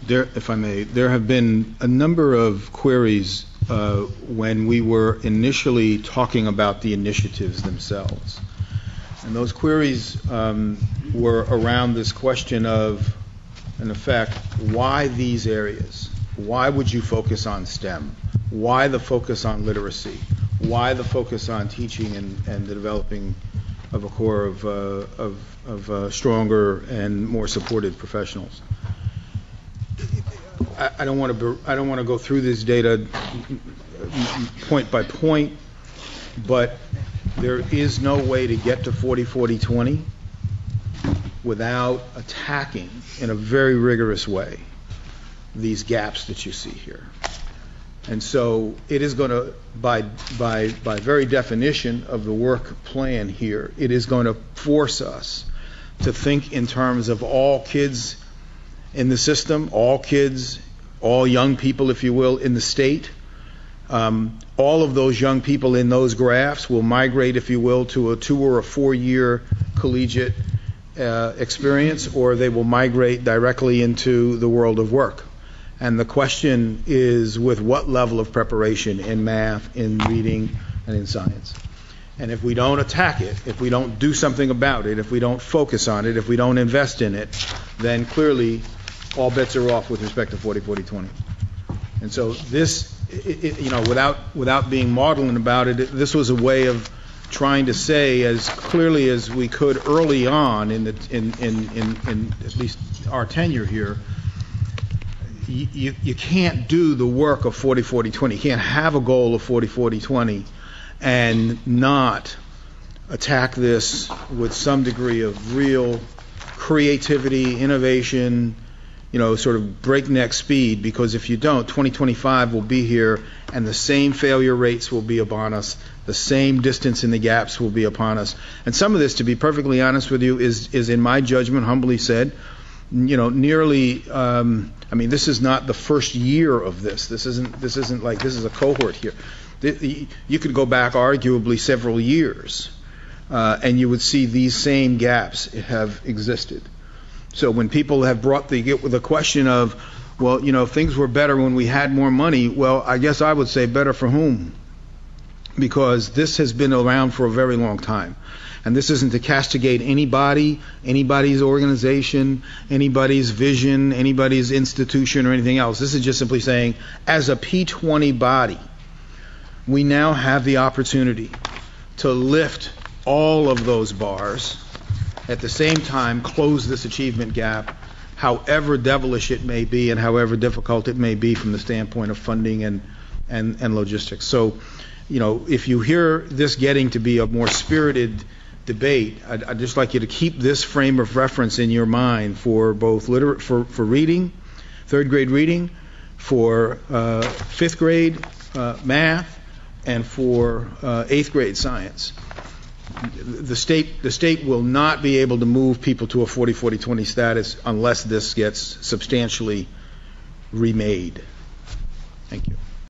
If I may, there have been a number of queries when we were initially talking about the initiatives themselves. And those queries were around this question of, in effect, why these areas? Why would you focus on STEM? Why the focus on literacy? Why the focus on teaching and the developing of a core of stronger and more supported professionals? I don't want to go through this data point by point, but there is no way to get to 40-40-20 without attacking in a very rigorous way these gaps that you see here. And so it is going to, by very definition of the work plan here, it is going to force us to think in terms of all kids in the system, all kids, all young people, if you will, in the state. All of those young people in those graphs will migrate, if you will, to a 2 or a 4 year collegiate experience, or they will migrate directly into the world of work. And the question is, with what level of preparation in math, in reading, and in science? And if we don't attack it, if we don't do something about it, if we don't focus on it, if we don't invest in it, then clearly all bets are off with respect to 40-40-20. And so this, without being maudlin about it, this was a way of trying to say as clearly as we could early on in at least our tenure here, you can't do the work of 40-40-20. You can't have a goal of 40-40-20 and not attack this with some degree of real creativity, innovation, sort of breakneck speed, because if you don't, 2025 will be here and the same failure rates will be upon us, the same distance in the gaps will be upon us. And some of this, to be perfectly honest with you, is in my judgment, humbly said, nearly, this is not the first year of this. This isn't like this is a cohort here. You could go back arguably several years and you would see these same gaps have existed. So when people have brought the question of, well, things were better when we had more money, well, I guess I would say better for whom? Because this has been around for a very long time. And this isn't to castigate anybody, anybody's organization, anybody's vision, anybody's institution or anything else. This is just simply saying, as a P20 body, we now have the opportunity to lift all of those bars, at the same time close this achievement gap, however devilish it may be and however difficult it may be from the standpoint of funding and logistics. So, if you hear this getting to be a more spirited debate, I'd just like you to keep this frame of reference in your mind for both for reading, third grade reading, for fifth grade math, and for eighth grade science. The state will not be able to move people to a 40-40-20 status unless this gets substantially remade. Thank you.